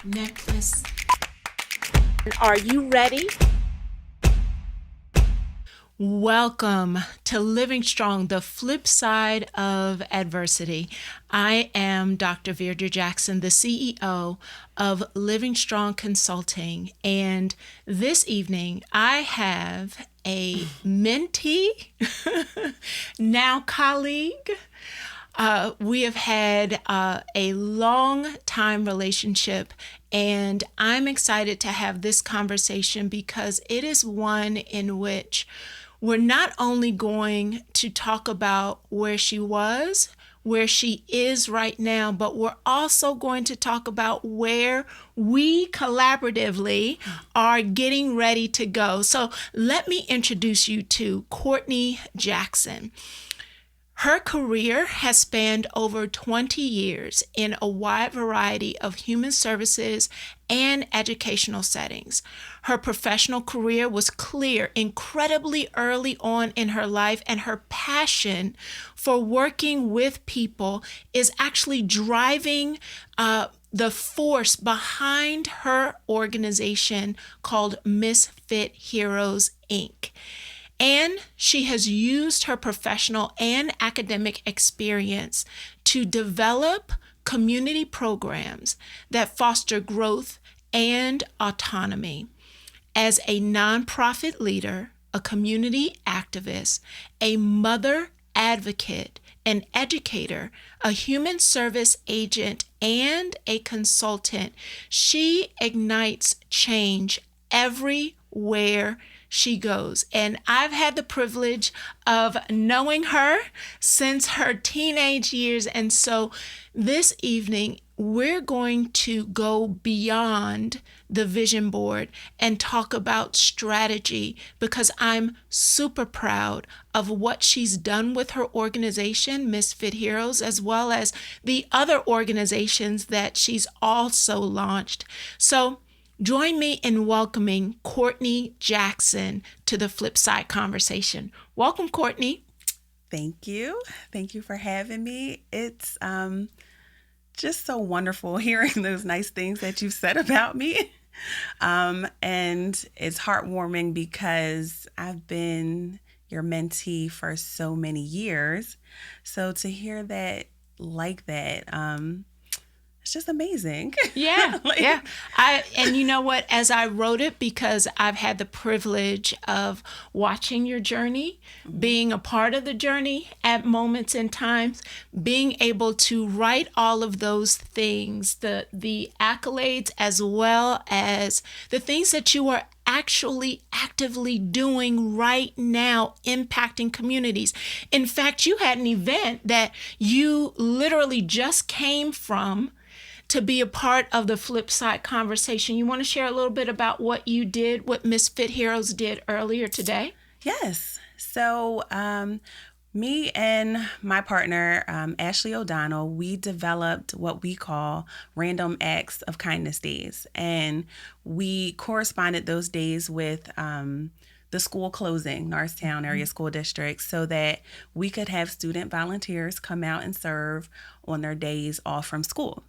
necklace. Are you ready? Welcome to Living Strong, the flip side of adversity. I am Dr. Veirdre Jackson, the CEO of Living Strong Consulting, and this evening I have a mentee, now colleague. We have had a long time relationship, and I'm excited to have this conversation because it is one in which we're not only going to talk about where she was, where she is right now, but we're also going to talk about where we collaboratively are getting ready to go. So let me introduce you to Courtney Jackson. Her career has spanned over 20 years in a wide variety of human services and educational settings. Her professional career was clear incredibly early on in her life, and her passion for working with people is actually driving the force behind her organization called MisFit Heroes Inc. And she has used her professional and academic experience to develop community programs that foster growth and autonomy. As a nonprofit leader, a community activist, a mother advocate, an educator, a human service agent, and a consultant, she ignites change everywhere she goes. And I've had the privilege of knowing her since her teenage years. And so this evening, we're going to go beyond the vision board and talk about strategy, because I'm super proud of what she's done with her organization, MisFit Heroes, as well as the other organizations that she's also launched. So join me in welcoming Courtney Jackson to the Flip Side Conversation. Welcome, Courtney. Thank you. Thank you for having me. It's just so wonderful hearing those nice things that you've said about me. And it's heartwarming because I've been your mentee for so many years. So to hear that like that, it's just amazing. Yeah, yeah. And you know what? As I wrote it, because I've had the privilege of watching your journey, being a part of the journey at moments and times, being able to write all of those things, the accolades, as well as the things that you are actually actively doing right now, impacting communities. In fact, you had an event that you literally just came from to be a part of the Flip Side Conversation. You want to share a little bit about what you did, what MisFit Heroes did earlier today? Yes. So me and my partner, Ashley O'Donnell, we developed what we call Random Acts of Kindness Days. And we corresponded those days with the school closing, Norristown Area School District, so that we could have student volunteers come out and serve on their days off from school.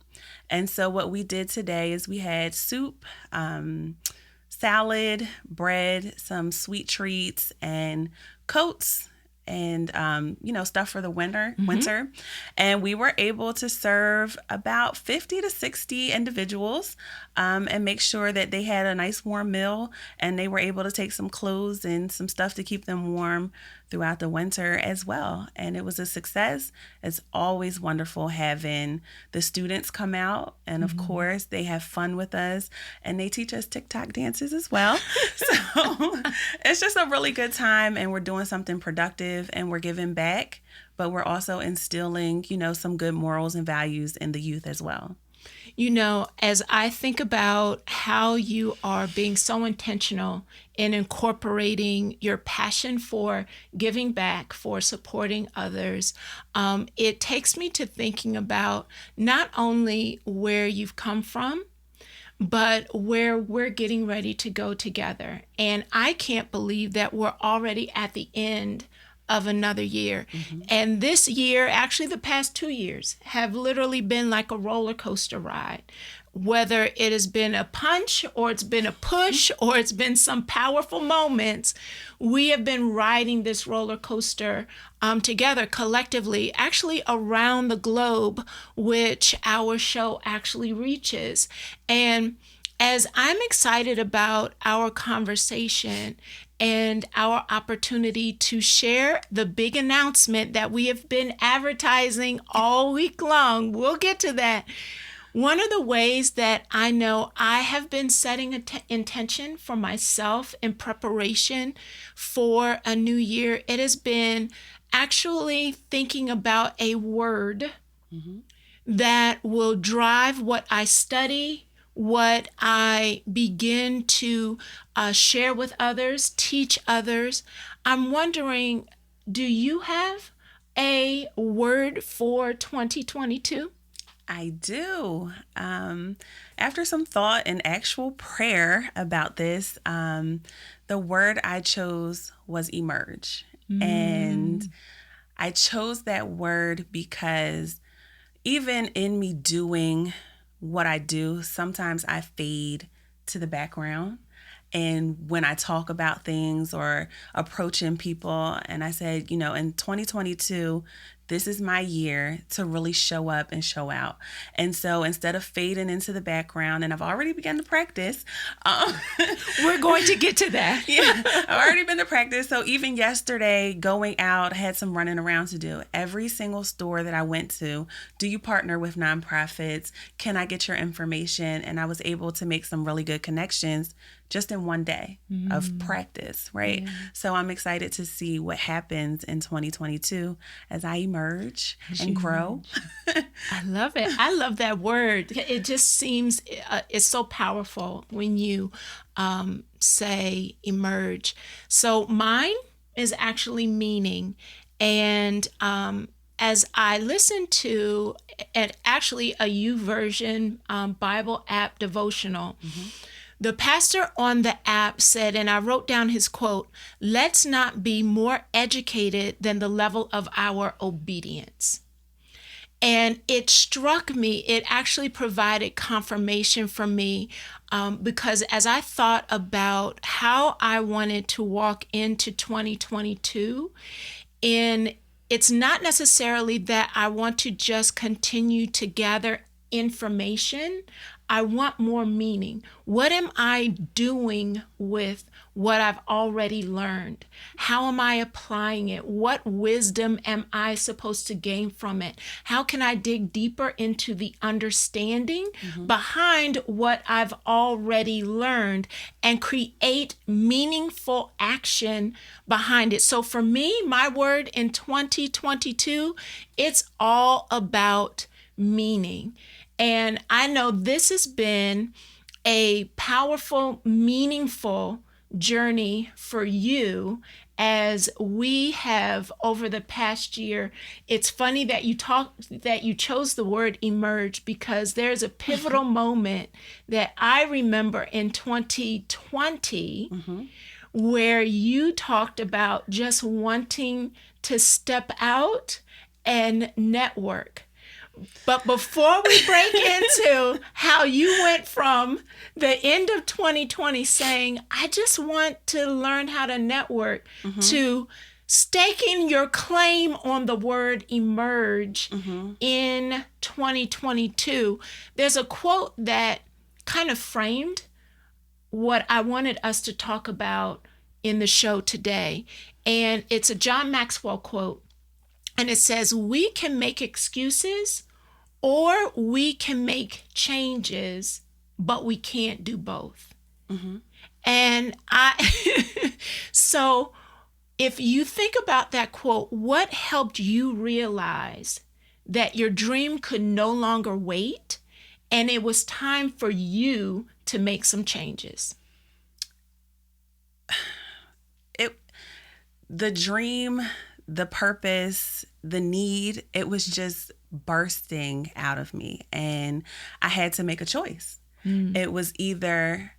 And so what we did today is we had soup, salad, bread, some sweet treats, and coats, and stuff for the winter. And we were able to serve about 50 to 60 individuals and make sure that they had a nice warm meal, and they were able to take some clothes and some stuff to keep them warm throughout the winter as well. And it was a success. It's always wonderful having the students come out, and of course they have fun with us, and they teach us TikTok dances as well. So it's just a really good time, and we're doing something productive, and we're giving back, but we're also instilling, some good morals and values in the youth as well. You know, as I think about how you are being so intentional in incorporating your passion for giving back, for supporting others, it takes me to thinking about not only where you've come from, but where we're getting ready to go together. And I can't believe that we're already at the end of another year. And this year, actually the past 2 years, have literally been like a roller coaster ride. whether it has been a punch or it's been a push or it's been some powerful moments, we have been riding this roller coaster together collectively, actually around the globe, which our show actually reaches. And as I'm excited about our conversation and our opportunity to share the big announcement that we have been advertising all week long, we'll get to that. One of the ways that I know I have been setting intention for myself in preparation for a new year, it has been actually thinking about a word that will drive what I study, what I begin to share with others, teach others. I'm wondering, do you have a word for 2022? I do. After some thought and actual prayer about this, the word I chose was emerge. And I chose that word because even in me doing what I do, sometimes I fade to the background. And when I talk about things or approaching people, and I said, in 2022, this is my year to really show up and show out. And so instead of fading into the background, and I've already begun to practice. We're going to get to that. Yeah, I've already been to practice. So even yesterday, going out, I had some running around to do. Every single store that I went to, do you partner with nonprofits? Can I get your information? And I was able to make some really good connections just in one day of practice, right? Yeah. So I'm excited to see what happens in 2022 as I emerge and grow. I love it. I love that word. It just seems, it's so powerful when you say emerge. So mine is actually meaning. And as I listened to actually a YouVersion Bible app devotional, the pastor on the app said, and I wrote down his quote, "Let's not be more educated than the level of our obedience." And it struck me, it actually provided confirmation for me because as I thought about how I wanted to walk into 2022, it's not necessarily that I want to just continue to gather information. I want more meaning. What am I doing with what I've already learned? How am I applying it? What wisdom am I supposed to gain from it? How can I dig deeper into the understanding behind what I've already learned and create meaningful action behind it? So for me, my word in 2022, it's all about meaning. And I know this has been a powerful, meaningful journey for you as we have over the past year. It's funny that you chose the word emerge because there's a pivotal moment that I remember in 2020 where you talked about just wanting to step out and network. But before we break into how you went from the end of 2020 saying, I just want to learn how to network, to staking your claim on the word emerge in 2022, there's a quote that kind of framed what I wanted us to talk about in the show today. And it's a John Maxwell quote. And it says, we can make excuses or we can make changes, but we can't do both. And so if you think about that quote, what helped you realize that your dream could no longer wait and it was time for you to make some changes? The dream, the purpose, the need, it was just bursting out of me. And I had to make a choice. It was either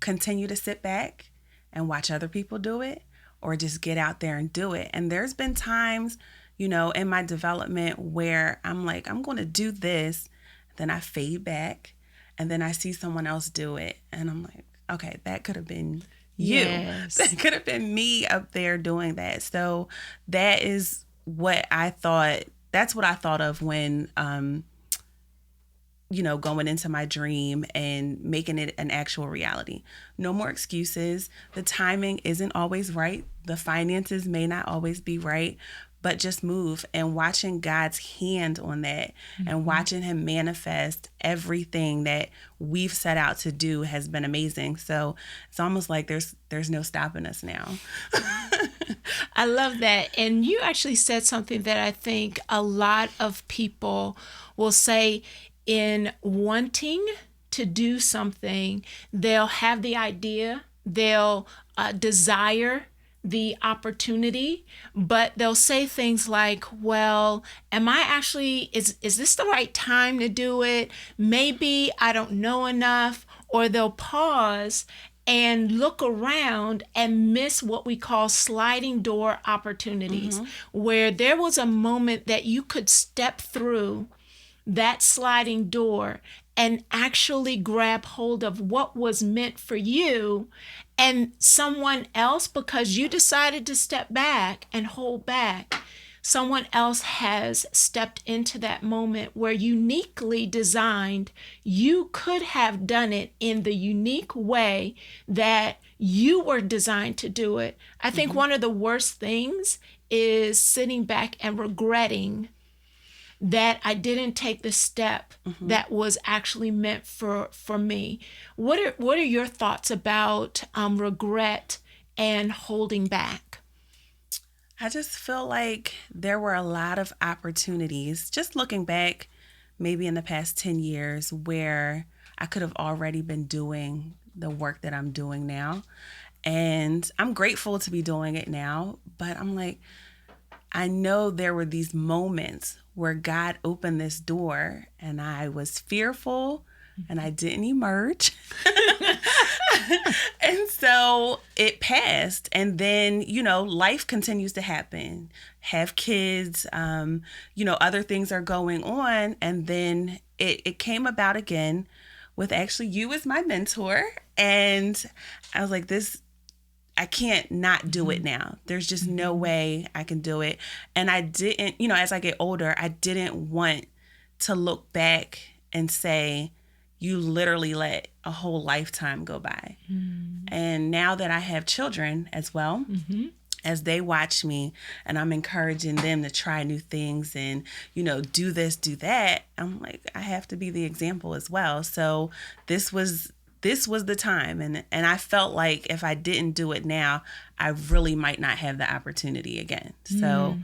continue to sit back and watch other people do it or just get out there and do it. And there's been times, in my development where I'm like, I'm going to do this. Then I fade back. and then I see someone else do it, and I'm like, okay, that could have been you. Yes. That could have been me up there doing that. So that is what I thought. That's what I thought of when, going into my dream and making it an actual reality. No more excuses. The timing isn't always right. The finances may not always be right, but just move. And watching God's hand on that and watching him manifest everything that we've set out to do has been amazing. So it's almost like there's no stopping us now. I love that. And you actually said something that I think a lot of people will say. In wanting to do something, they'll have the idea, they'll desire the opportunity, but they'll say things like, well, is this the right time to do it? Maybe I don't know enough. Or they'll pause and look around and miss what we call sliding door opportunities, where there was a moment that you could step through that sliding door and actually grab hold of what was meant for you, and someone else, because you decided to step back and hold back, someone else has stepped into that moment where uniquely designed, you could have done it in the unique way that you were designed to do it. I think one of the worst things is sitting back and regretting that I didn't take the step that was actually meant for me. What are your thoughts about regret and holding back? I just feel like there were a lot of opportunities, just looking back maybe in the past 10 years, where I could have already been doing the work that I'm doing now. And I'm grateful to be doing it now, but I'm like, I know there were these moments where God opened this door and I was fearful and I didn't emerge. And so it passed. And then, life continues to happen. Have kids, other things are going on. And then it came about again with actually you as my mentor. And I was like, I can't not do it now. There's just no way I can do it. And I didn't, as I get older, I didn't want to look back and say, you literally let a whole lifetime go by. And now that I have children as well, as they watch me and I'm encouraging them to try new things and, do this, do that, I'm like, I have to be the example as well. So this was the time. And I felt like if I didn't do it now, I really might not have the opportunity again. So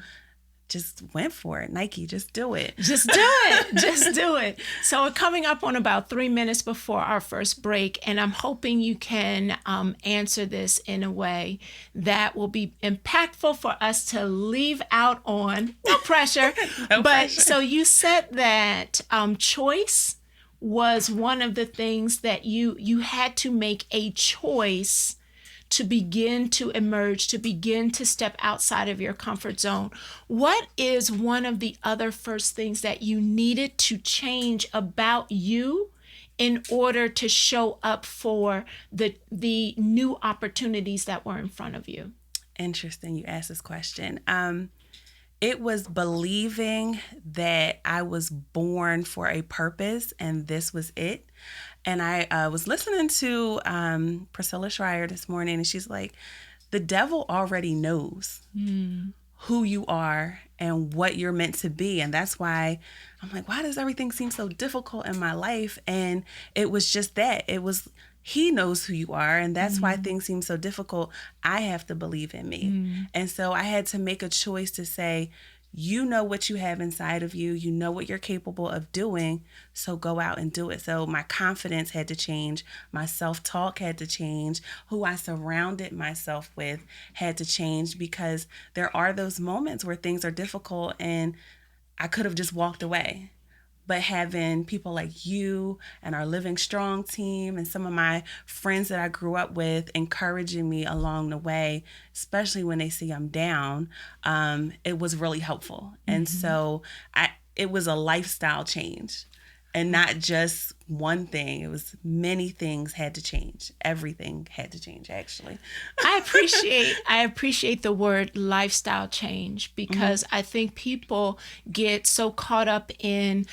just went for it. Nike, just do it. Just do it. Just do it. So we're coming up on about 3 minutes before our first break, and I'm hoping you can answer this in a way that will be impactful for us to leave out on. No pressure. No pressure. So you said that choice was one of the things that you had to make a choice to begin to emerge, to begin to step outside of your comfort zone. What is one of the other first things that you needed to change about you in order to show up for the new opportunities that were in front of you? Interesting you asked this question. It was believing that I was born for a purpose and this was it. And I was listening to Priscilla Schreier this morning, and she's like, the devil already knows who you are and what you're meant to be. And that's why I'm like, why does everything seem so difficult in my life? And it was just that. It was, he knows who you are, and that's why things seem so difficult. I have to believe in me. And so I had to make a choice to say, you know what you have inside of you. You know what you're capable of doing. So go out and do it. So my confidence had to change. My self-talk had to change. Who I surrounded myself with had to change, because there are those moments where things are difficult and I could have just walked away. But having people like you and our Living Strong team and some of my friends that I grew up with encouraging me along the way, especially when they see I'm down, it was really helpful. And so it was a lifestyle change. and not just one thing. It was many things had to change. Everything had to change, actually. I appreciate the word lifestyle change, because I think people get so caught up in,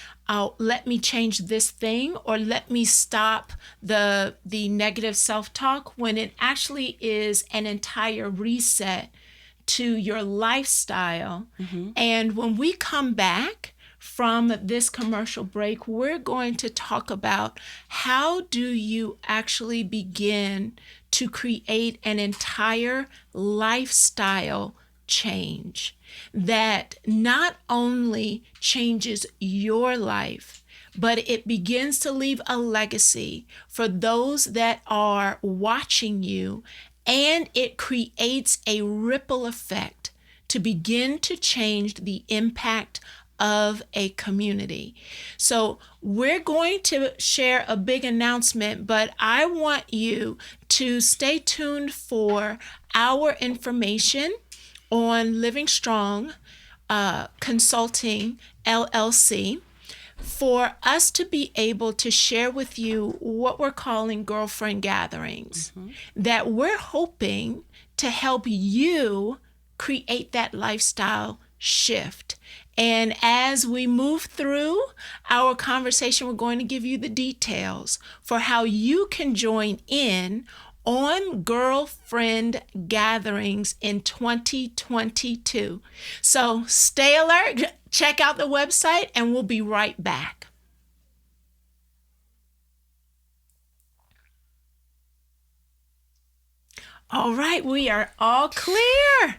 let me change this thing, or let me stop the negative self-talk, when it actually is an entire reset to your lifestyle. And when we come back from this commercial break, we're going to talk about how do you actually begin to create an entire lifestyle change that not only changes your life, but it begins to leave a legacy for those that are watching you, and it creates a ripple effect to begin to change the impact of a community. So we're going to share a big announcement, but I want you to stay tuned for our information on Living Strong Consulting LLC, for us to be able to share with you what we're calling girlfriend gatherings, that we're hoping to help you create that lifestyle shift. And as we move through our conversation, we're going to give you the details for how you can join in on girlfriend gatherings in 2022. So stay alert, check out the website, and we'll be right back. All right, we are all clear.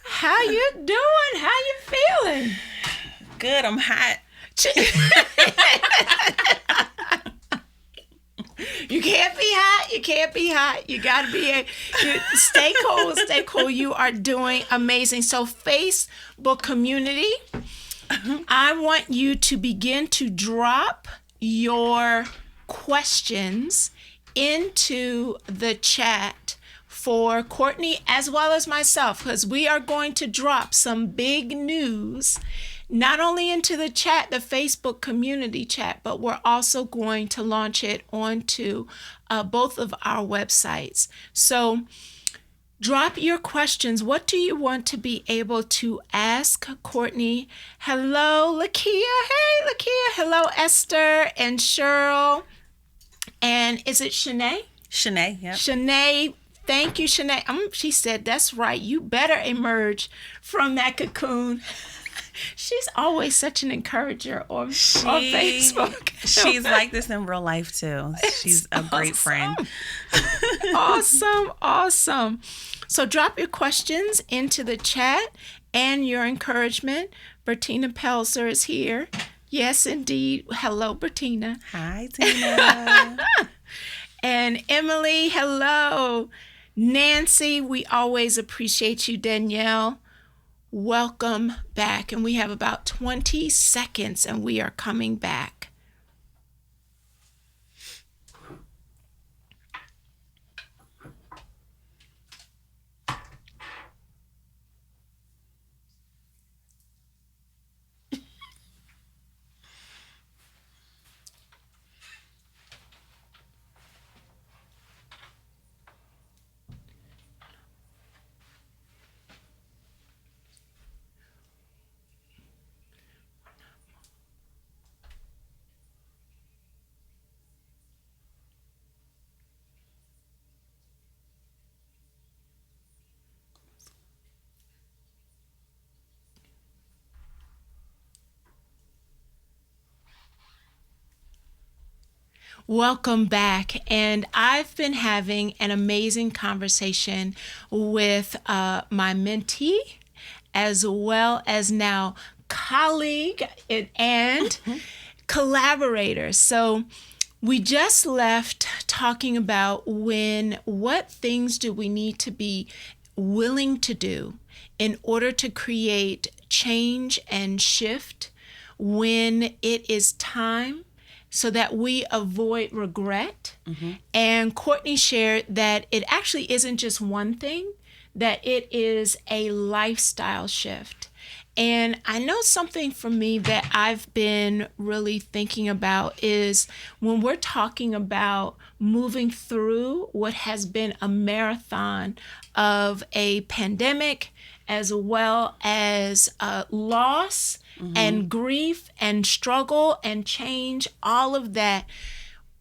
How you doing? How you feeling? Good, I'm hot. You can't be hot. You can't be hot. You got to be stay cool. Stay cool. You are doing amazing. So Facebook community, I want you to begin to drop your questions into the chat for Courtney as well as myself, because we are going to drop some big news, not only into the chat, the Facebook community chat, but we're also going to launch it onto both of our websites. So drop your questions. What do you want to be able to ask Courtney? Hello, Lakia. Hey, Lakia. Hello, Esther and Cheryl. And is it Shanae? Shanae, yep. Shanae. Thank you, Shanae. She said, that's right. You better emerge from that cocoon. She's always such an encourager on Facebook. She's like this in real life, too. She's a great friend. Awesome. So drop your questions into the chat and your encouragement. Bertina Pelzer is here. Yes, indeed. Hello, Bertina. Hi, Tina. And Emily, hello. Nancy, we always appreciate you. Danielle, welcome back. And we have about 20 seconds and we are coming back. Welcome back. And I've been having an amazing conversation with my mentee, as well as now colleague and collaborator. So we just left talking about what things do we need to be willing to do in order to create change and shift when it is time, so that we avoid regret. And Courtney shared that it actually isn't just one thing, that it is a lifestyle shift. And I know something for me that I've been really thinking about is when we're talking about moving through what has been a marathon of a pandemic, as well as loss and grief and struggle and change, all of that.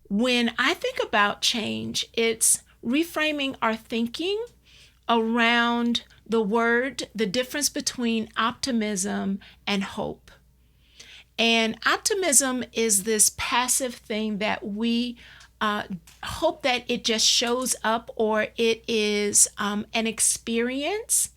When I think about change, it's reframing our thinking around the difference between optimism and hope. And optimism is this passive thing that we hope that it just shows up, or it is an experience.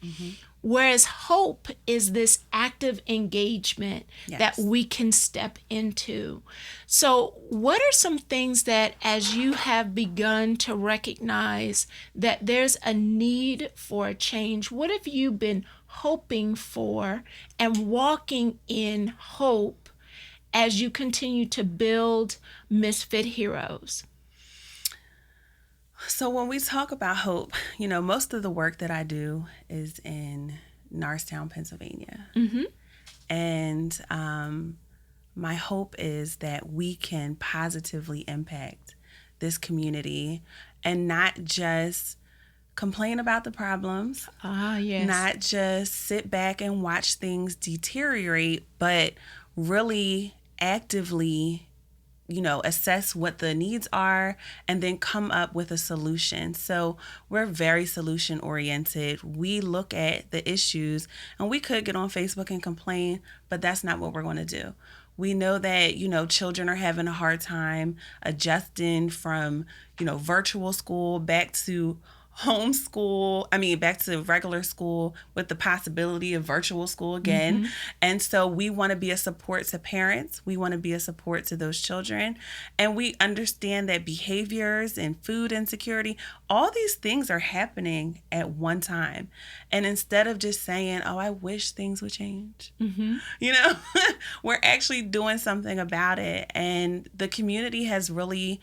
Whereas hope is this active engagement that we can step into. So, what are some things that, as you have begun to recognize that there's a need for a change, what have you been hoping for and walking in hope as you continue to build MisFit Heroes? So when we talk about hope, most of the work that I do is in Norristown, Pennsylvania. And my hope is that we can positively impact this community and not just complain about the problems, not just sit back and watch things deteriorate, but really actively assess what the needs are and then come up with a solution. So we're very solution oriented. We look at the issues, and we could get on Facebook and complain, but that's not what we're going to do. We know that, children are having a hard time adjusting from, virtual school back to back to regular school with the possibility of virtual school again. And so we want to be a support to parents. We want to be a support to those children. And we understand that behaviors and food insecurity, all these things are happening at one time. And instead of just saying, oh, I wish things would change, we're actually doing something about it. And the community has really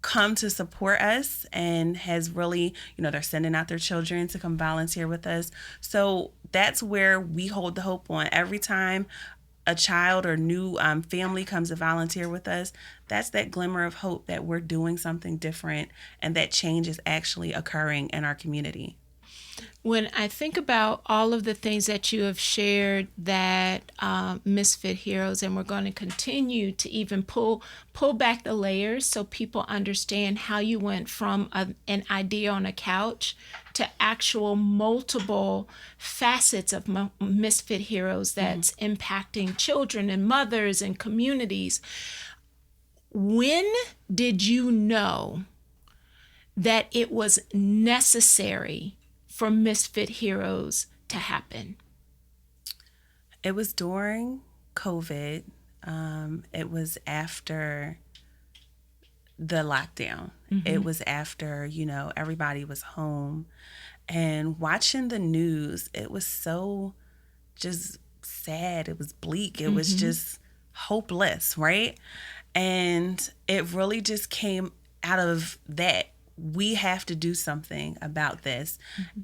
come to support us and has really, they're sending out their children to come volunteer with us. So that's where we hold the hope on. Every time a child or new family comes to volunteer with us, that's that glimmer of hope that we're doing something different and that change is actually occurring in our community. When I think about all of the things that you have shared that MisFit Heroes, and we're going to continue to even pull back the layers so people understand how you went from an idea on a couch to actual multiple facets of MisFit Heroes that's impacting children and mothers and communities. When did you know that it was necessary for MisFit Heroes to happen? It was during COVID. It was after the lockdown. It was after, everybody was home. And watching the news, it was so just sad. It was bleak. It was just hopeless, right? And it really just came out of that. We have to do something about this.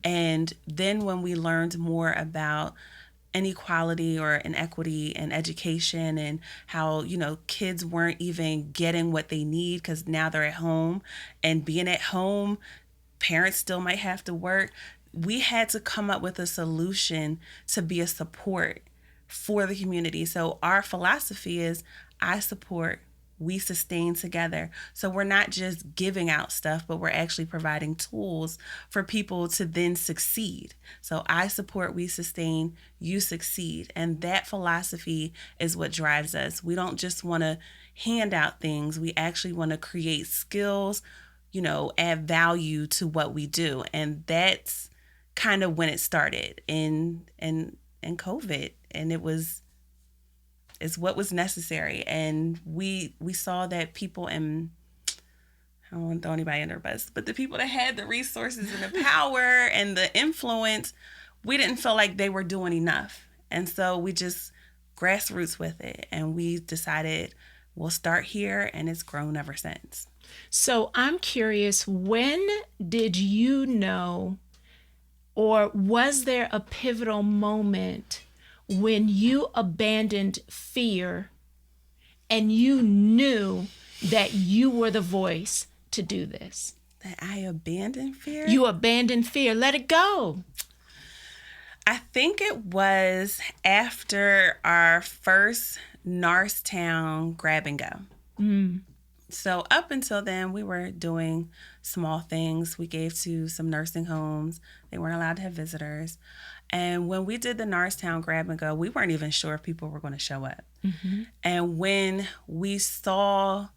And then when we learned more about inequality or inequity in education and how, kids weren't even getting what they need because now they're at home, and being at home, parents still might have to work. We had to come up with a solution to be a support for the community. So our philosophy is I support, we sustain together. So we're not just giving out stuff, but we're actually providing tools for people to then succeed. So I support, we sustain, you succeed. And that philosophy is what drives us. We don't just want to hand out things. We actually want to create skills, add value to what we do. And that's kind of when it started in COVID. And it's what was necessary. And we saw that people, and I don't want to throw anybody under the bus, but the people that had the resources and the power and the influence, we didn't feel like they were doing enough. And so we just grassroots with it. And we decided we'll start here, and it's grown ever since. So I'm curious, when did you know, or was there a pivotal moment when you abandoned fear and you knew that you were the voice to do this? That I abandoned fear? You abandoned fear. Let it go. I think it was after our first Norristown grab and go. So up until then, we were doing small things. We gave to some nursing homes. They weren't allowed to have visitors. And when we did the Norristown grab and go, we weren't even sure if people were going to show up. And when we saw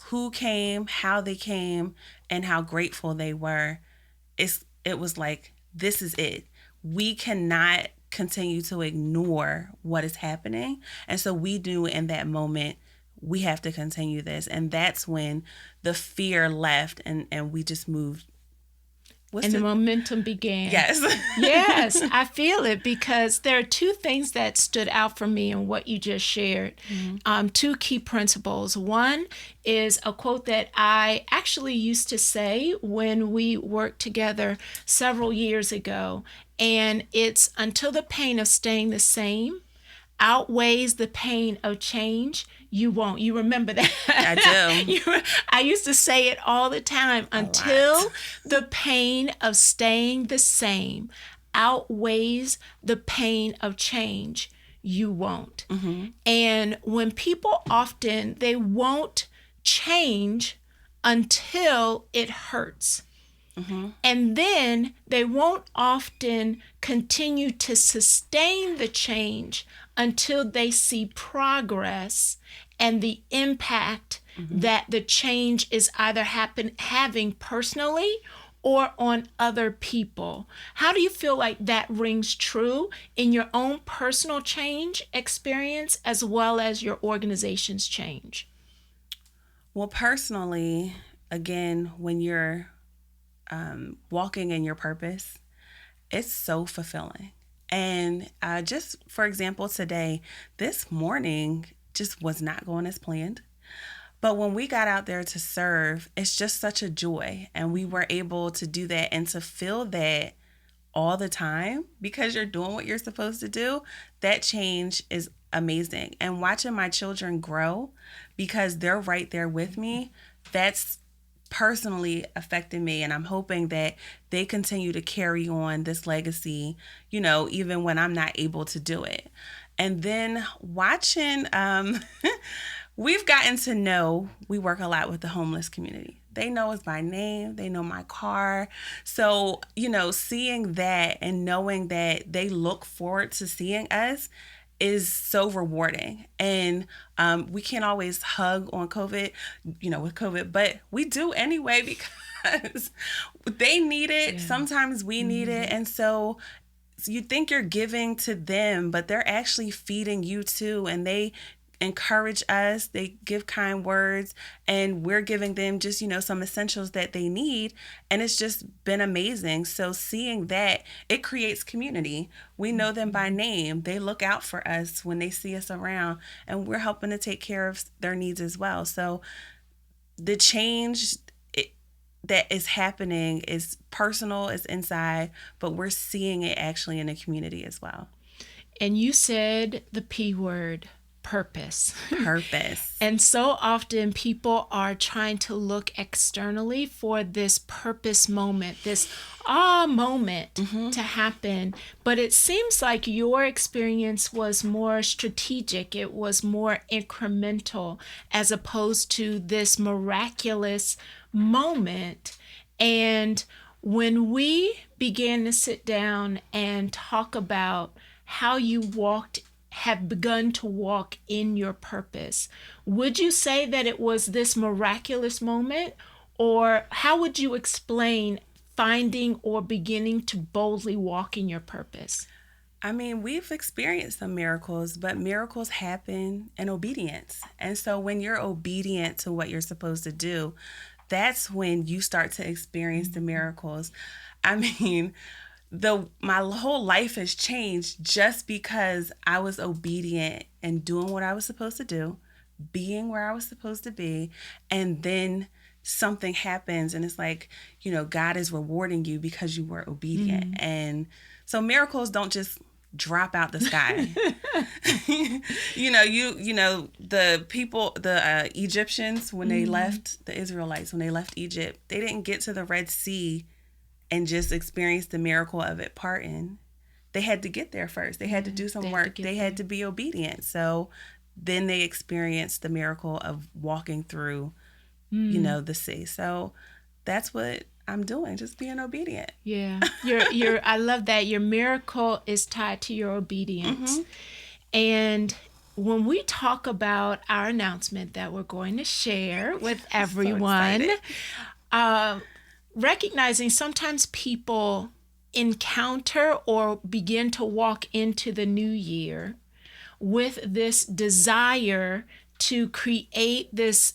who came, how they came, and how grateful they were, it was like, this is it. We cannot continue to ignore what is happening. And so we knew in that moment, we have to continue this. And that's when the fear left and we just moved. The momentum began. Yes. Yes, I feel it, because there are two things that stood out for me in what you just shared. Two key principles. One is a quote that I actually used to say when we worked together several years ago. And it's, until the pain of staying the same outweighs the pain of change, you won't. You remember that? I do. I used to say it all the time. Until the pain of staying the same outweighs the pain of change, you won't. And when people often, they won't change until it hurts. And then they won't often continue to sustain the change until they see progress and the impact that the change is either having personally or on other people. How do you feel like that rings true in your own personal change experience as well as your organization's change? Well, personally, again, when you're walking in your purpose, it's so fulfilling. And just for example, today, this morning just was not going as planned. But when we got out there to serve, it's just such a joy. And we were able to do that and to feel that all the time because you're doing what you're supposed to do. That change is amazing. And watching my children grow because they're right there with me, that's personally affected me, and I'm hoping that they continue to carry on this legacy, even when I'm not able to do it. And then watching, we've gotten to know, we work a lot with the homeless community. They know us by name, they know my car. So, seeing that and knowing that they look forward to seeing us is so rewarding. And we can't always hug on COVID, with COVID, but we do anyway because they need it. Yeah. Sometimes we need it. And so you think you're giving to them, but they're actually feeding you too. And they encourage us, they give kind words, and we're giving them just, some essentials that they need. And it's just been amazing. So seeing that, it creates community. We know them by name. They look out for us when they see us around, and we're helping to take care of their needs as well. So the change that is happening is personal, is inside, but we're seeing it actually in the community as well. And you said the P word, purpose. Purpose. And so often people are trying to look externally for this purpose moment, this moment to happen. But it seems like your experience was more strategic. It was more incremental as opposed to this miraculous moment. And when we began to sit down and talk about how you have begun to walk in your purpose, would you say that it was this miraculous moment, or how would you explain finding or beginning to boldly walk in your purpose? I mean, we've experienced some miracles, but miracles happen in obedience. And so when you're obedient to what you're supposed to do, that's when you start to experience the miracles. I mean, my whole life has changed just because I was obedient and doing what I was supposed to do, being where I was supposed to be, and then something happens and it's like, God is rewarding you because you were obedient. And so miracles don't just drop out the sky. The people, the Egyptians, when they left, the Israelites, when they left Egypt, they didn't get to the Red Sea and just experience the miracle of it parting. They had to get there first. They had to do some work. They had to be obedient. So then they experienced the miracle of walking through, the sea. So that's what I'm doing, just being obedient. Yeah. I love that. Your miracle is tied to your obedience. And when we talk about our announcement that we're going to share with everyone, recognizing sometimes people encounter or begin to walk into the new year with this desire to create this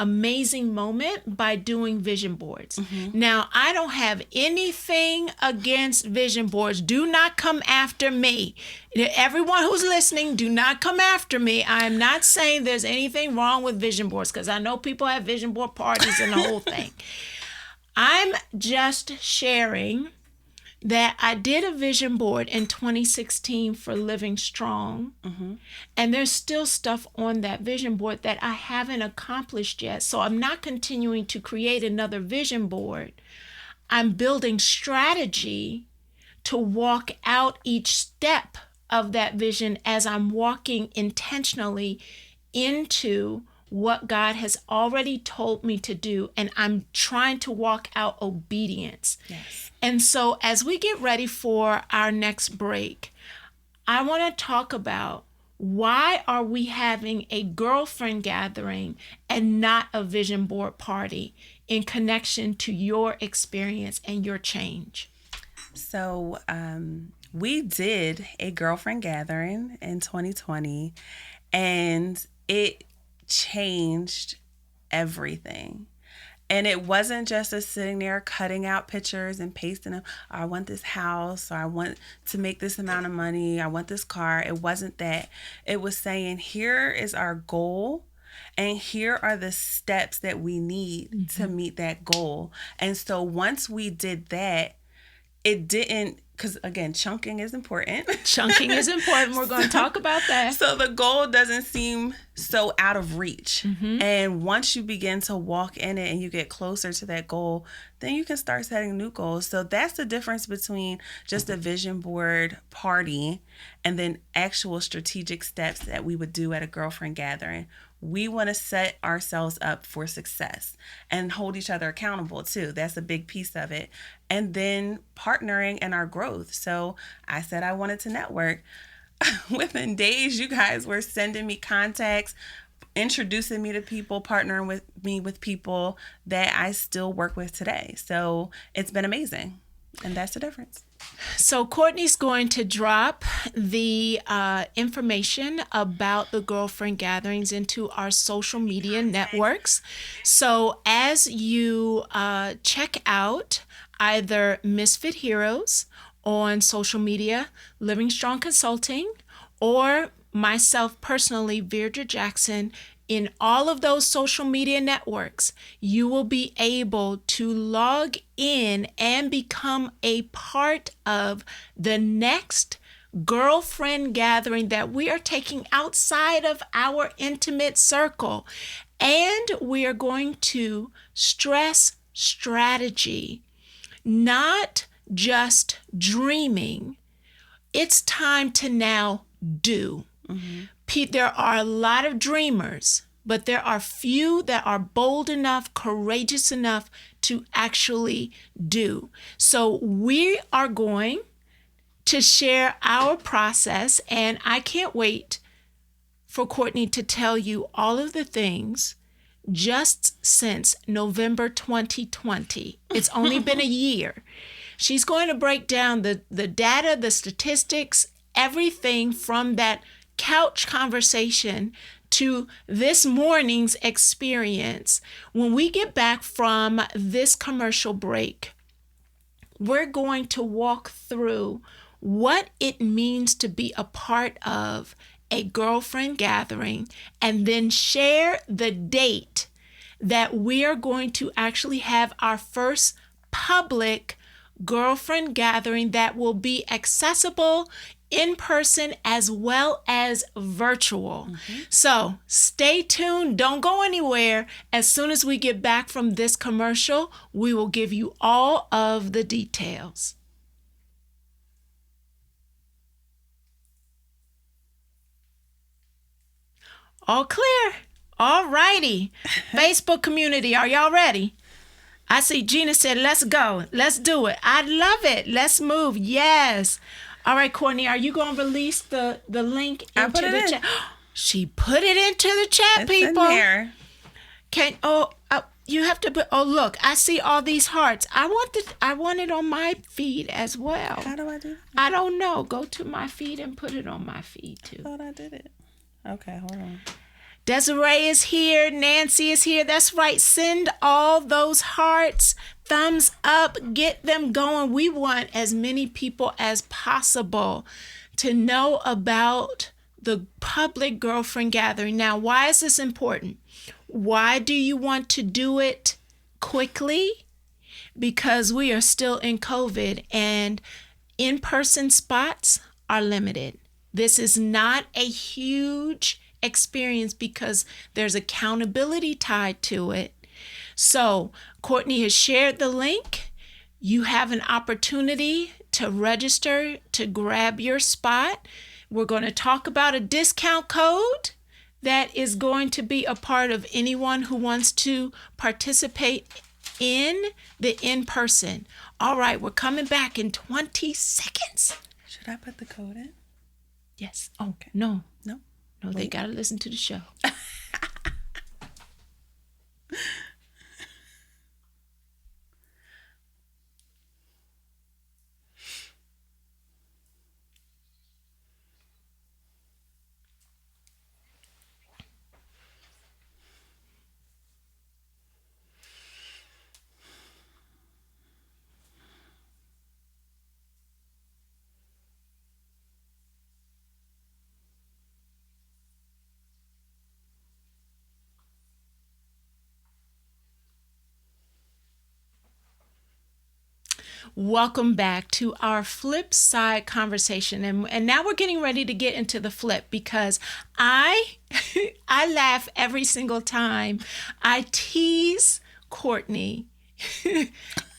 amazing moment by doing vision boards. Now, I don't have anything against vision boards. Do not come after me. Everyone who's listening, do not come after me. I'm not saying there's anything wrong with vision boards, because I know people have vision board parties and the whole thing. I'm just sharing that I did a vision board in 2016 for Living Strong. And there's still stuff on that vision board that I haven't accomplished yet. So I'm not continuing to create another vision board. I'm building strategy to walk out each step of that vision as I'm walking intentionally into what God has already told me to do, and I'm trying to walk out obedience. Yes. And so as we get ready for our next break, I want to talk about why are we having a girlfriend gathering and not a vision board party in connection to your experience and your change. So we did a girlfriend gathering in 2020, and it changed everything. And it wasn't just us sitting there cutting out pictures and pasting them. I want this house, or I want to make this amount of money. I want this car. It wasn't that. It was saying, here is our goal, and here are the steps that we need to meet that goal. And so once we did that, it didn't, because again, chunking is important. Chunking is important. We're going to talk about that. So the goal doesn't seem so out of reach. And once you begin to walk in it and you get closer to that goal, then you can start setting new goals. So that's the difference between just a vision board party and then actual strategic steps that we would do at a girlfriend gathering. We want to set ourselves up for success and hold each other accountable too. That's a big piece of it. And then partnering in our growth. So I said I wanted to network. Within days, you guys were sending me contacts, introducing me to people, partnering with me with people that I still work with today. So it's been amazing. And that's the difference. So Courtney's going to drop the information about the girlfriend gatherings into our social media networks. So as you check out either MisFit Heroes on social media, Living Strong Consulting, or myself personally, Veirdre Jackson, in all of those social media networks, you will be able to log in and become a part of the next girlfriend gathering that we are taking outside of our intimate circle. And we are going to stress strategy, not just dreaming. It's time to now do. There are a lot of dreamers, but there are few that are bold enough, courageous enough to actually do. So we are going to share our process, and I can't wait for Courtney to tell you all of the things just since November 2020. It's only been a year. She's going to break down the data, the statistics, everything from that couch conversation to this morning's experience. When we get back from this commercial break, we're going to walk through what it means to be a part of a girlfriend gathering, and then share the date that we are going to actually have our first public girlfriend gathering that will be accessible in person as well as virtual. So stay tuned. Don't go anywhere. As soon as we get back from this commercial, we will give you all of the details. All clear. All righty. Facebook community, are y'all ready? I see Gina said, let's go. Let's do it. I love it. Let's move. Yes. All right, Courtney, are you going to release the link into the chat? She put it into the chat, It's people. in there. You have to put, look, I see all these hearts. I want it on my feed as well. How do I do that? I don't know. Go to my feed and put it on my feed too. I thought I did it. Okay, hold on. Desiree is here. Nancy is here. That's right. Send all those hearts, thumbs up, get them going. We want as many people as possible to know about the public girlfriend gathering. Now, why is this important? Why do you want to do it quickly? Because we are still in COVID and in-person spots are limited. This is not a huge experience because there's accountability tied to it. So Courtney has shared the link. You have an opportunity to register to grab your spot. We're going to talk about a discount code that is going to be a part of anyone who wants to participate in the in-person. All right, we're coming back in 20 seconds. Should I put the code in? Yes. Oh, okay. No, Wait. they got to listen to the show. Welcome back to our flip side conversation. And now we're getting ready to get into the flip because I laugh every single time I tease Courtney.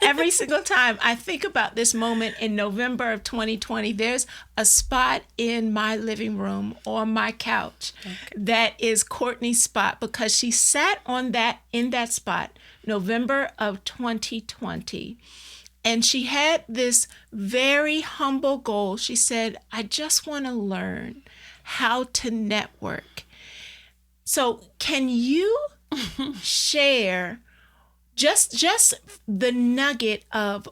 Every single time I think about this moment in November of 2020, there's a spot in my living room on my couch that is Courtney's spot because she sat in that spot November of 2020. And she had this very humble goal. She said, I just want to learn how to network. So can you share just the nugget of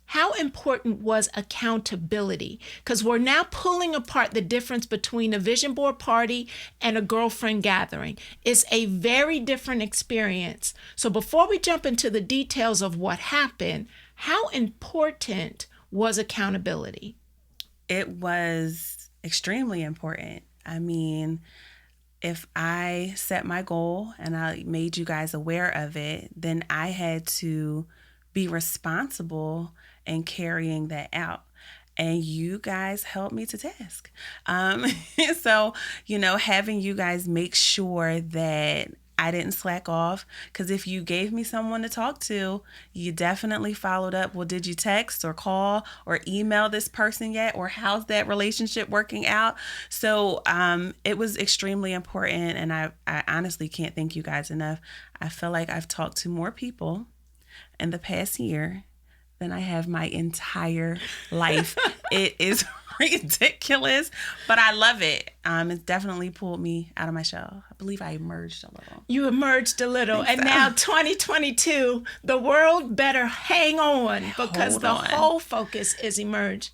how important was accountability? Because we're now pulling apart the difference between a vision board party and a girlfriend gathering. It's a very different experience. So before we jump into the details of what happened, how important was accountability? It was extremely important. I mean, if I set my goal and I made you guys aware of it, then I had to be responsible in carrying that out. And you guys helped me to task. So, having you guys make sure that I didn't slack off, because if you gave me someone to talk to, you definitely followed up. Well, did you text or call or email this person yet? Or how's that relationship working out? So it was extremely important. And I honestly can't thank you guys enough. I feel like I've talked to more people in the past year than I have my entire life. It is ridiculous, but I love it. It's definitely pulled me out of my shell. I believe I emerged a little. You emerged a little. And now 2022, the world better hang on because whole focus is emerged.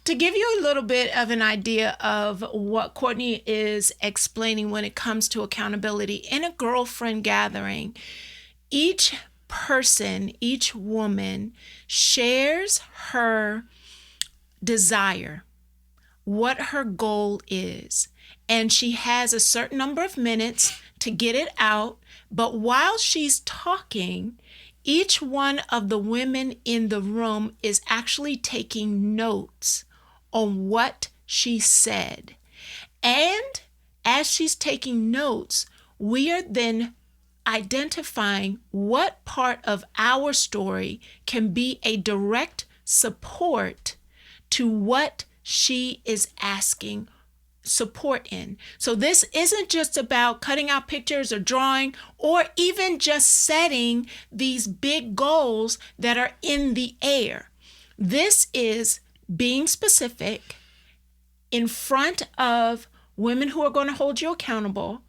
To give you a little bit of an idea of what Courtney is explaining when it comes to accountability, in a girlfriend gathering, each person, each woman shares her desire, what her goal is, and she has a certain number of minutes to get it out. But while she's talking, each one of the women in the room is actually taking notes on what she said. And as she's taking notes, we are then identifying what part of our story can be a direct support to what she is asking support in. So this isn't just about cutting out pictures or drawing or even just setting these big goals that are in the air. This is being specific in front of women who are going to hold you accountable.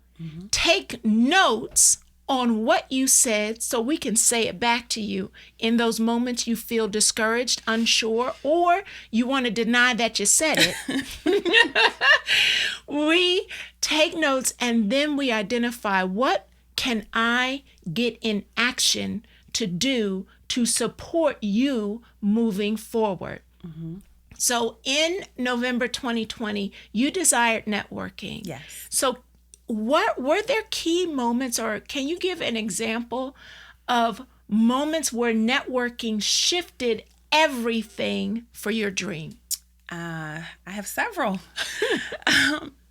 Take notes on what you said so we can say it back to you in those moments you feel discouraged, unsure, or you want to deny that you said it. We take notes and then we identify what can I get in action to do to support you moving forward. So in November 2020, you desired networking. Yes. So what were there key moments, or can you give an example of moments where networking shifted everything for your dream? I have several.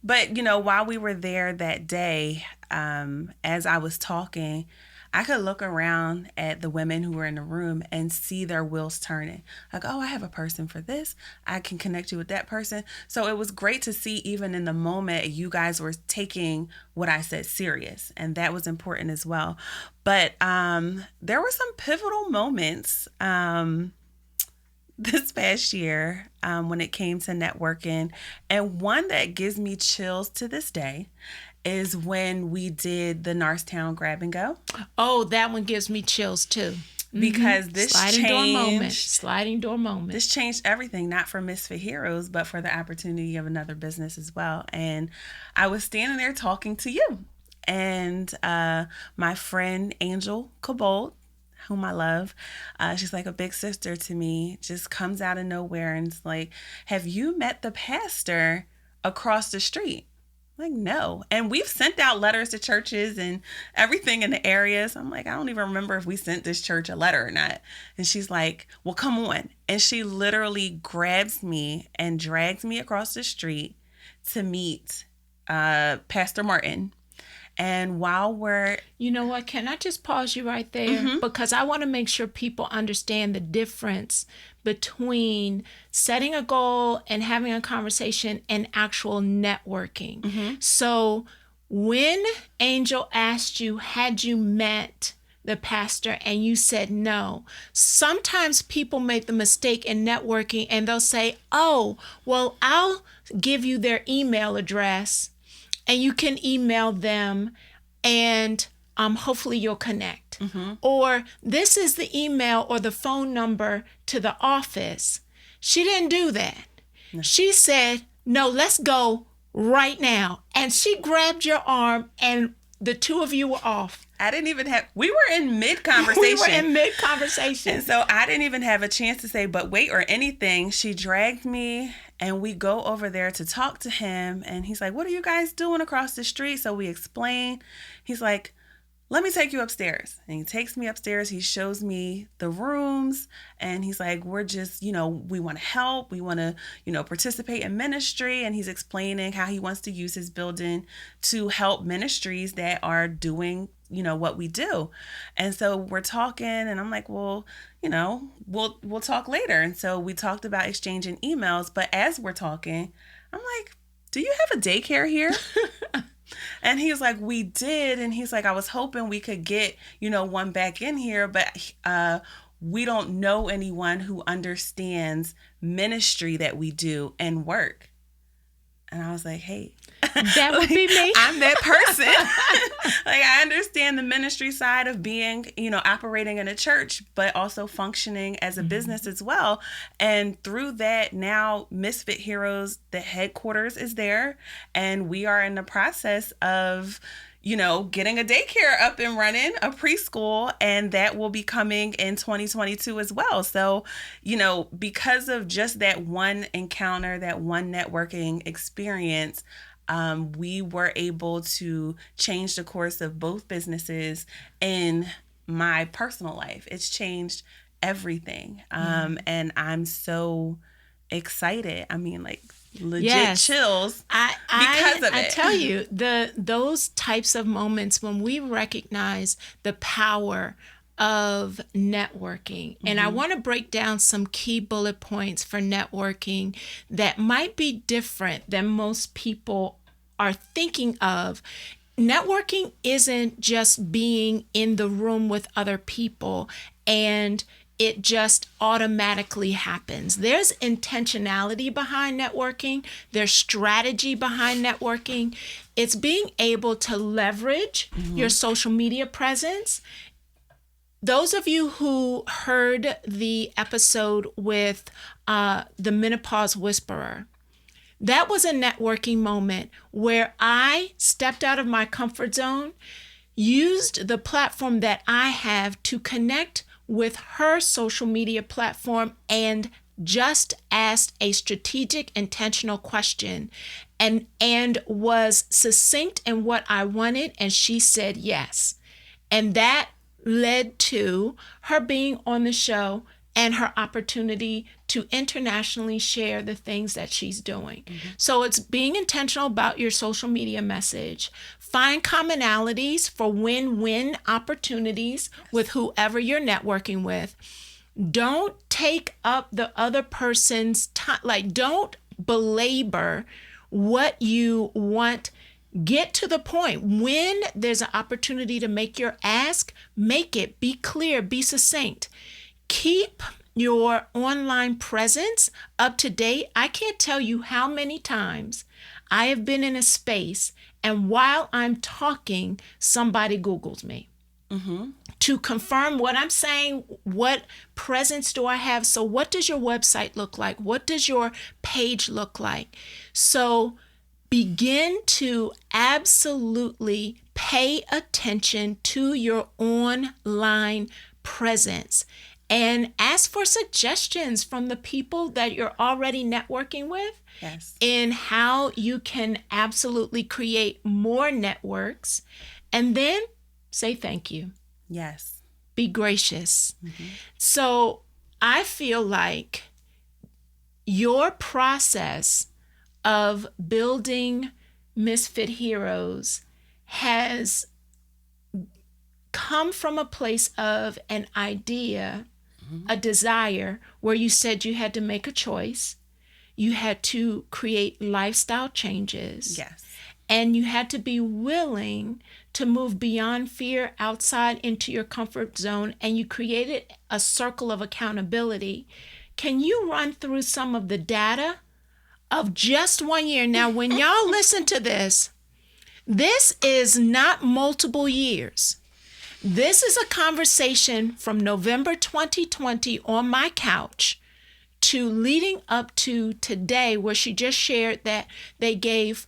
But, while we were there that day, as I was talking, I could look around at the women who were in the room and see their wheels turning. Like, oh, I have a person for this. I can connect you with that person. So it was great to see, even in the moment, you guys were taking what I said serious. And that was important as well. But there were some pivotal moments this past year when it came to networking. And one that gives me chills to this day is when we did the Norristown Grab and Go. Oh, that one gives me chills too. Because this sliding door moment. This changed everything, not for MisFit Heroes, but for the opportunity of another business as well. And I was standing there talking to you. And my friend Angel Cabolt, whom I love, she's like a big sister to me, just comes out of nowhere and is like, have you met the pastor across the street? I'm like, no. And we've sent out letters to churches and everything in the areas. I'm like, I don't even remember if we sent this church a letter or not. And she's like, well, come on. And she literally grabs me and drags me across the street to meet Pastor Martin. And while we're... You know what? Can I just pause you right there? Because I want to make sure people understand the difference between setting a goal and having a conversation and actual networking. So when Angel asked you, had you met the pastor, and you said no, sometimes people make the mistake in networking and they'll say, oh, well, I'll give you their email address and you can email them and hopefully you'll connect. Or this is the email or the phone number to the office. She didn't do that. No. She said, no, let's go right now. And she grabbed your arm and the two of you were off. We were in mid-conversation. And so I didn't even have a chance to say, but wait, or anything. She dragged me and we go over there to talk to him. And he's like, what are you guys doing across the street? So we explain. He's like, let me take you upstairs. And he takes me upstairs. He shows me the rooms. And he's like, we're just, we want to help. We want to, participate in ministry. And he's explaining how he wants to use his building to help ministries that are doing, what we do. And so we're talking and I'm like, well, we'll talk later. And so we talked about exchanging emails. But as we're talking, I'm like, do you have a daycare here? And he was like, we did. And he's like, I was hoping we could get, one back in here, but we don't know anyone who understands ministry that we do and work. And I was like, hey, that would be me. I'm that person. I understand the ministry side of being, operating in a church, but also functioning as a business as well. And through that, now MisFit Heroes, the headquarters is there. And we are in the process of, getting a daycare up and running, a preschool, and that will be coming in 2022 as well. So, because of just that one encounter, that one networking experience, we were able to change the course of both businesses in my personal life. It's changed everything. And I'm so excited. I mean, legit chills because of it. I tell you, those types of moments when we recognize the power of networking. And I want to break down some key bullet points for networking that might be different than most people are thinking of. Networking isn't just being in the room with other people and it just automatically happens. There's intentionality behind networking. There's strategy behind networking. It's being able to leverage your social media presence. Those of you who heard the episode with the Menopause Whisperer, that was a networking moment where I stepped out of my comfort zone, used the platform that I have to connect with her social media platform, and just asked a strategic, intentional question and was succinct in what I wanted, and she said yes. And that led to her being on the show and her opportunity to internationally share the things that she's doing. So it's being intentional about your social media message. Find commonalities for win-win opportunities with whoever you're networking with. Don't take up the other person's time. Like, don't belabor what you want. Get to the point. When there's an opportunity to make your ask, make it. Be clear, be succinct. Keep your online presence up to date. I can't tell you how many times I have been in a space and while I'm talking, somebody Googles me to confirm what I'm saying. What presence do I have? So what does your website look like? What does your page look like? So begin to absolutely pay attention to your online presence and ask for suggestions from the people that you're already networking with in how you can absolutely create more networks, and then say thank you. Yes. Be gracious. So I feel like your process of building MisFit Heroes has come from a place of an idea, a desire, where you said you had to make a choice, you had to create lifestyle changes, and you had to be willing to move beyond fear, outside into your comfort zone, and you created a circle of accountability. Can you run through some of the data of just 1 year? Now, when y'all listen to this is not multiple years. This is a conversation from November 2020 on my couch to leading up to today, where she just shared that they gave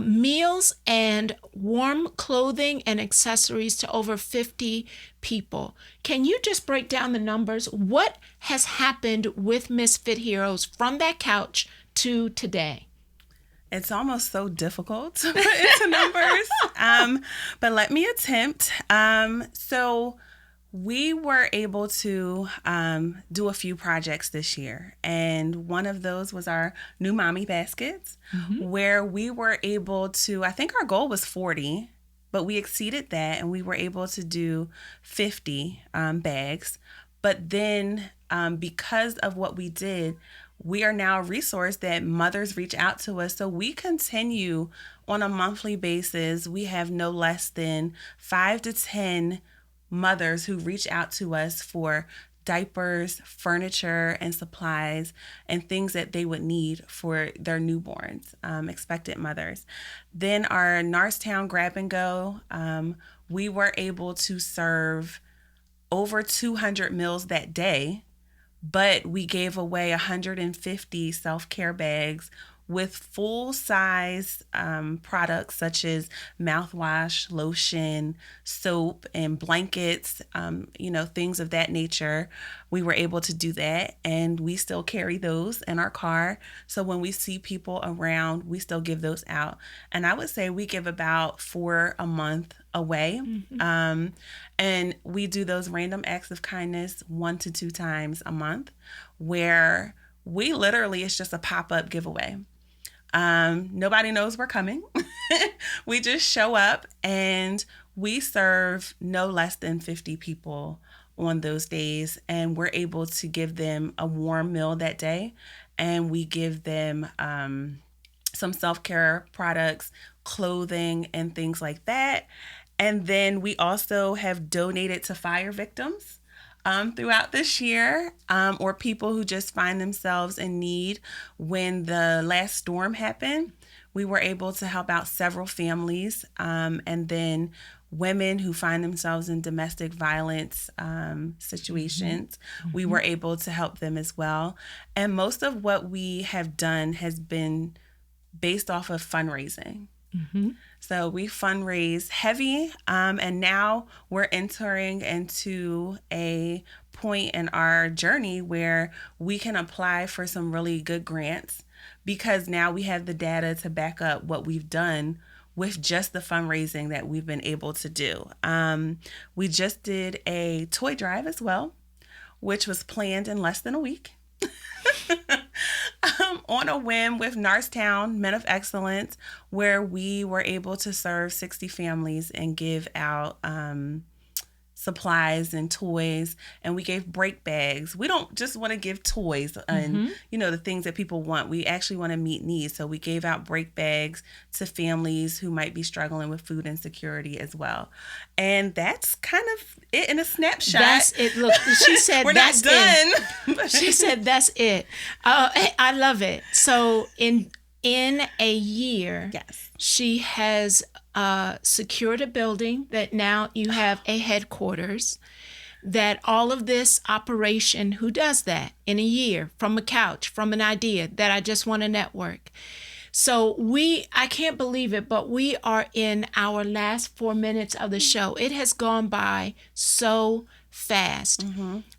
meals and warm clothing and accessories to over 50 people. Can you just break down the numbers? What has happened with MisFit Heroes from that couch to today? It's almost so difficult to put into numbers, but let me attempt. So we were able to do a few projects this year, and one of those was our new mommy baskets, where we were able to, I think our goal was 40, but we exceeded that, and we were able to do 50 bags. But then because of what we did, we are now a resource that mothers reach out to us. So we continue on a monthly basis. We have no less than 5 to 10 mothers who reach out to us for diapers, furniture, and supplies, and things that they would need for their newborns, expectant mothers. Then our Norristown Grab and Go, we were able to serve over 200 meals that day, but we gave away 150 self-care bags with full-size products such as mouthwash, lotion, soap, and blankets, things of that nature. We were able to do that, and we still carry those in our car. So when we see people around, we still give those out. And I would say we give about 4 a month away. And we do those random acts of kindness 1 to 2 times a month, where we literally, it's just a pop-up giveaway. Nobody knows we're coming. We just show up and we serve no less than 50 people on those days. And we're able to give them a warm meal that day. And we give them some self-care products, clothing, and things like that. And then we also have donated to fire victims throughout this year, or people who just find themselves in need. When the last storm happened, we were able to help out several families, and then women who find themselves in domestic violence situations, we were able to help them as well. And most of what we have done has been based off of fundraising. So we fundraise heavy, and now we're entering into a point in our journey where we can apply for some really good grants, because now we have the data to back up what we've done with just the fundraising that we've been able to do. We just did a toy drive as well, which was planned in less than a week. On a whim with Norristown Men of Excellence, where we were able to serve 60 families and give out supplies and toys, and we gave break bags. We don't just want to give toys and the things that people want. We actually want to meet needs. So we gave out break bags to families who might be struggling with food insecurity as well. And that's kind of it in a snapshot. That's it. Look, she said we're that's not done. It. She said that's it. I love it. So in a year, yes, she has secured a building that now you have a headquarters, that all of this operation, who does that in a year from a couch, from an idea that I just want to network. So I can't believe it, but we are in our last 4 minutes of the show. It has gone by so fast.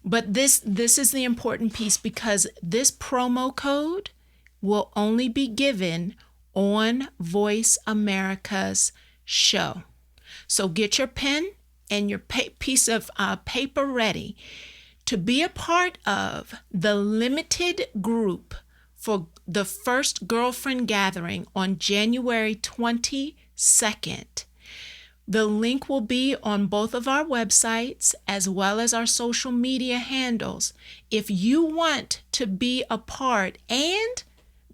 But this is the important piece, because this promo code will only be given on Voice America's show. So get your pen and your piece of paper ready to be a part of the limited group for the first girlfriend gathering on January 22nd. The link will be on both of our websites as well as our social media handles. If you want to be a part and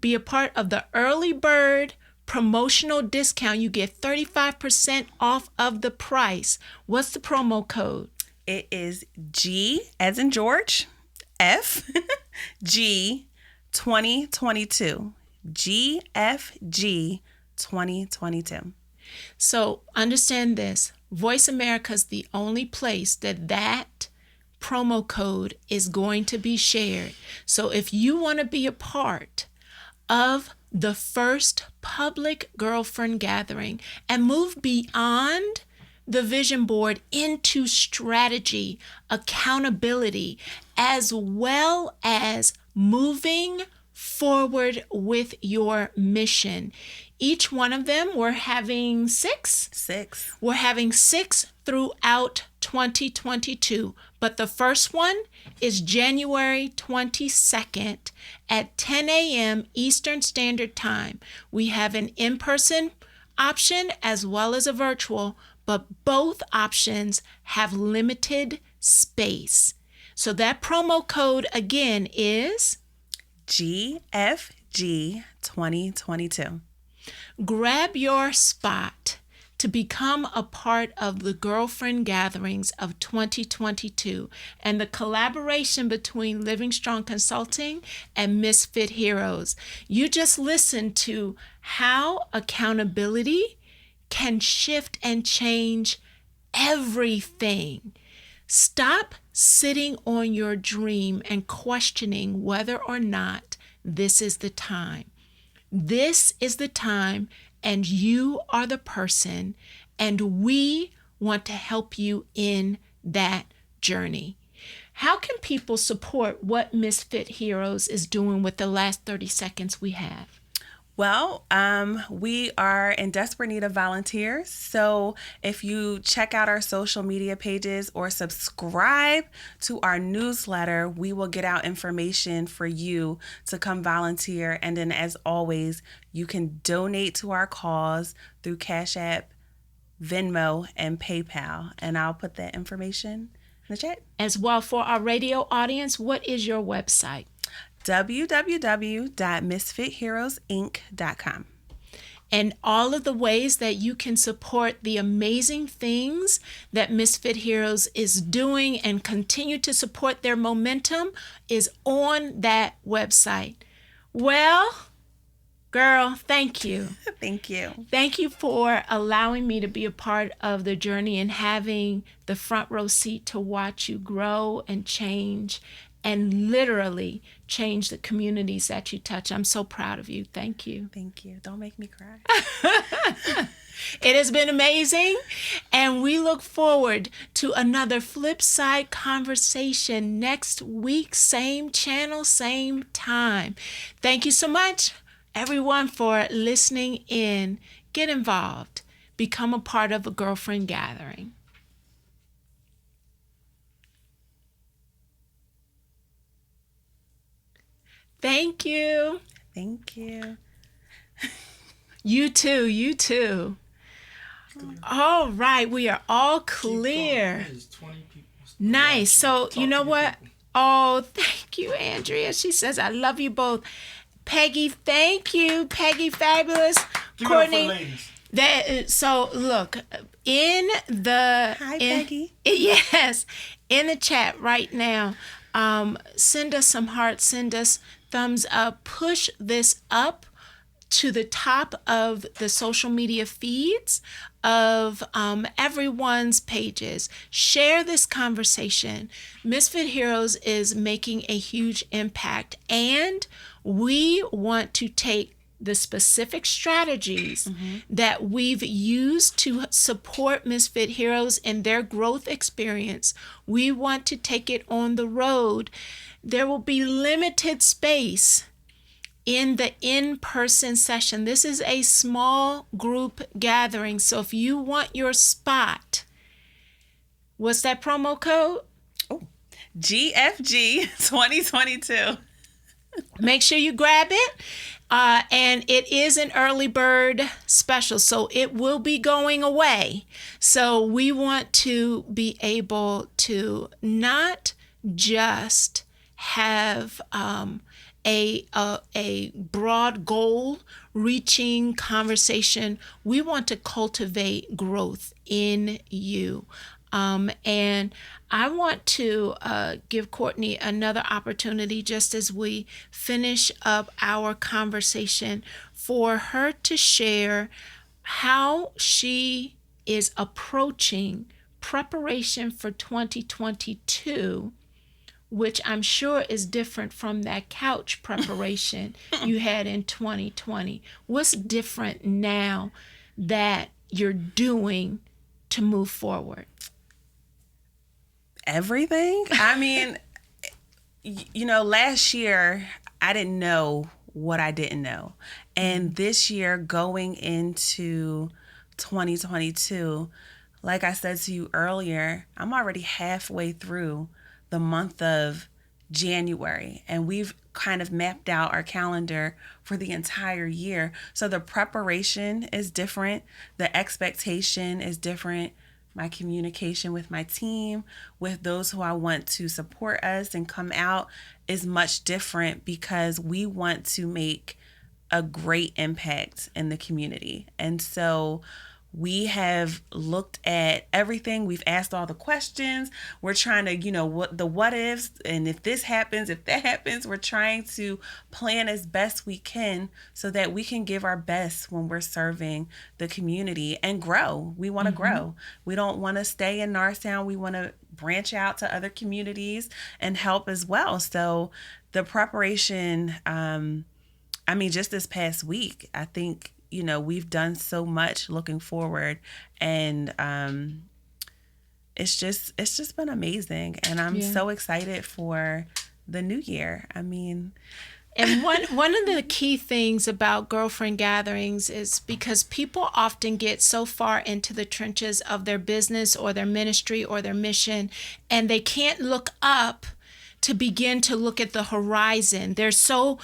be a part of the early bird promotional discount, you get 35% off of the price. What's the promo code? It is G as in George, F, G 2022. GFG 2022. So understand this. Voice America is the only place that promo code is going to be shared. So if you want to be a part of the first public girlfriend gathering and move beyond the vision board into strategy, accountability, as well as moving forward with your mission. Each one of them, we're having six. We're having 6 throughout 2022. But the first one is January 22nd at 10 a.m. Eastern Standard Time. We have an in-person option as well as a virtual, but both options have limited space. So that promo code again is GFG 2022. Grab your spot to become a part of the girlfriend gatherings of 2022 and the collaboration between Living Strong Consulting and MisFit Heroes. You just listened to how accountability can shift and change everything. Stop sitting on your dream and questioning whether or not this is the time. This is the time, and you are the person, and we want to help you in that journey. How can people support what MisFit Heroes is doing with the last 30 seconds we have? Well, we are in desperate need of volunteers. So if you check out our social media pages or subscribe to our newsletter, we will get out information for you to come volunteer. And then, as always, you can donate to our cause through Cash App, Venmo, and PayPal. And I'll put that information in the chat. As well, for our radio audience, what is your website? www.MisFitHeroesInc.com. And all of the ways that you can support the amazing things that MisFit Heroes is doing and continue to support their momentum is on that website. Well, girl, thank you. Thank you. Thank you for allowing me to be a part of the journey and having the front row seat to watch you grow and change and literally change the communities that you touch. I'm so proud of you. Thank you. Thank you. Don't make me cry. It has been amazing, and we look forward to another Flip Side conversation next week, same channel, same time. Thank you so much, everyone, for listening in. Get involved. Become a part of a girlfriend gathering. Thank you. Thank you. You too. You too. All right. We are all clear. Nice. So, you know what? Oh, thank you, Andrea. She says, I love you both. Peggy, thank you. Peggy, fabulous. Courtney. So, look, in the... Hi, Peggy. Yes. In the chat right now, send us some hearts. Send us thumbs up. Push this up to the top of the social media feeds of everyone's pages. Share this conversation. MisFit Heroes is making a huge impact, and we want to take the specific strategies that we've used to support MisFit Heroes in their growth experience. We want to take it on the road. There will be limited space in the in-person session. This is a small group gathering. So if you want your spot, what's that promo code? Oh, GFG 2022. Make sure you grab it. And it is an early bird special, so it will be going away. So we want to be able to not just have a broad goal reaching conversation. We want to cultivate growth in you. And I want to give Courtney another opportunity, just as we finish up our conversation, for her to share how she is approaching preparation for 2022, which I'm sure is different from that couch preparation you had in 2020. What's different now that you're doing to move forward? Everything. I mean, last year I didn't know what I didn't know. And this year, going into 2022, like I said to you earlier, I'm already halfway through the month of January, and we've kind of mapped out our calendar for the entire year. So the preparation is different. The expectation is different. My communication with my team, with those who I want to support us and come out, is much different, because we want to make a great impact in the community. And so we have looked at everything. We've asked all the questions. We're trying to, what ifs, and if this happens, if that happens, we're trying to plan as best we can so that we can give our best when we're serving the community and grow. We want to grow. We don't want to stay in Norristown. We want to branch out to other communities and help as well. So the preparation, just this past week, I think, we've done so much looking forward, and it's just been amazing, and I'm so excited for the new year. And one of the key things about girlfriend gatherings is because people often get so far into the trenches of their business or their ministry or their mission, and they can't look up to begin to look at the horizon. They're so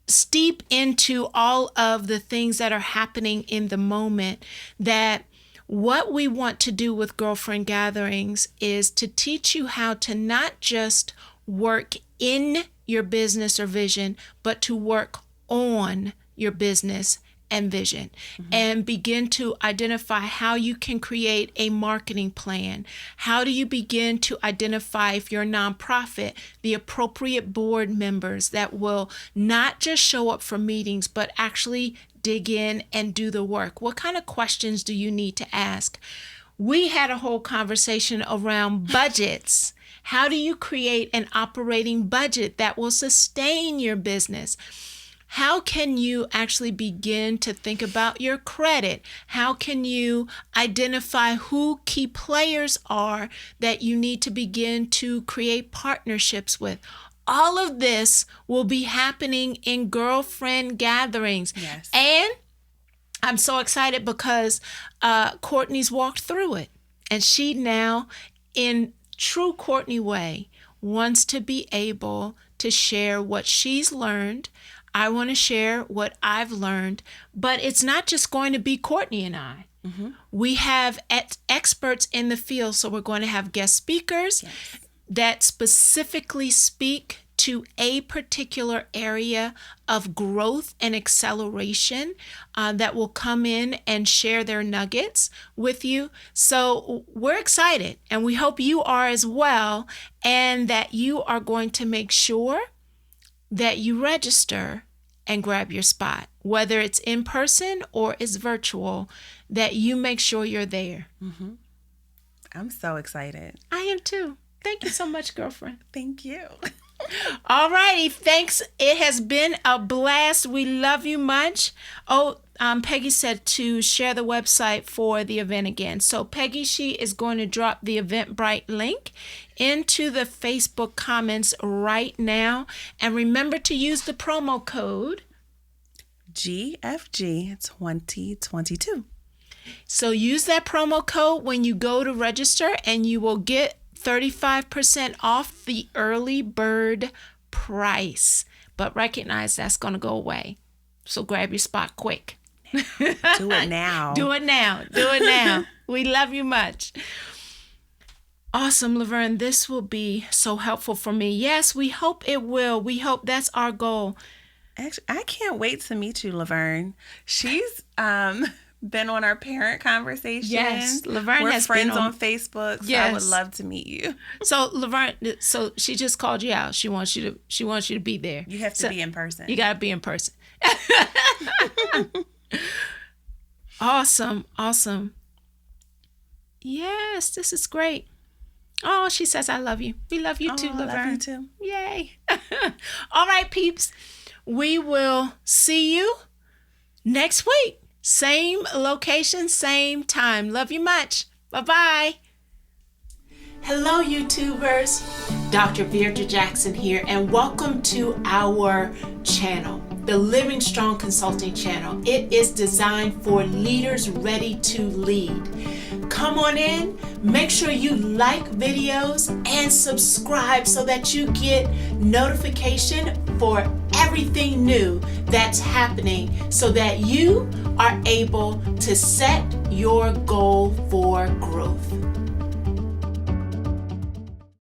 steep into all of the things that are happening in the moment that what we want to do with girlfriend gatherings is to teach you how to not just work in your business or vision, but to work on your business and vision, and begin to identify how you can create a marketing plan. How do you begin to identify, if you're a nonprofit, the appropriate board members that will not just show up for meetings, but actually dig in and do the work? What kind of questions do you need to ask? We had a whole conversation around budgets. How do you create an operating budget that will sustain your business? How can you actually begin to think about your credit? How can you identify who key players are that you need to begin to create partnerships with? All of this will be happening in girlfriend gatherings. Yes. And I'm so excited because Courtney's walked through it. And she now, in true Courtney way, wants to be able to share what she's learned. I want to share what I've learned, but it's not just going to be Courtney and I. We have experts in the field, so we're going to have guest speakers that specifically speak to a particular area of growth and acceleration that will come in and share their nuggets with you. So we're excited, and we hope you are as well, and that you are going to make sure that you register and grab your spot, whether it's in person or it's virtual, that you make sure you're there. I'm so excited. I am too. Thank you so much, girlfriend. Thank you. All righty. Thanks. It has been a blast. We love you much. Oh, Peggy said to share the website for the event again. So Peggy, she is going to drop the Eventbrite link into the Facebook comments right now. And remember to use the promo code GFG 2022. So use that promo code when you go to register, and you will get 35% off the early bird price. But recognize that's going to go away. So grab your spot quick. Do it now. Do it now. Do it now. We love you much. Awesome, Laverne. This will be so helpful for me. Yes, we hope it will. We hope that's our goal. Actually, I can't wait to meet you, Laverne. She's been on our parent conversation. Yes, Laverne We're has friends been on Facebook. So yes. I would love to meet you. So Laverne, so she just called you out. She wants you to be there. You have to be in person. You got to be in person. Awesome. Yes, this is great. Oh, she says, I love you. We love you too, Laverne. I love you too. Yay. All right, peeps. We will see you next week. Same location, same time. Love you much. Bye-bye. Hello, YouTubers. Dr. Veirdre Jackson here, and welcome to our channel, the Living Strong Consulting Channel. It is designed for leaders ready to lead. Come on in, make sure you like videos and subscribe so that you get notification for everything new that's happening, so that you are able to set your goal for growth.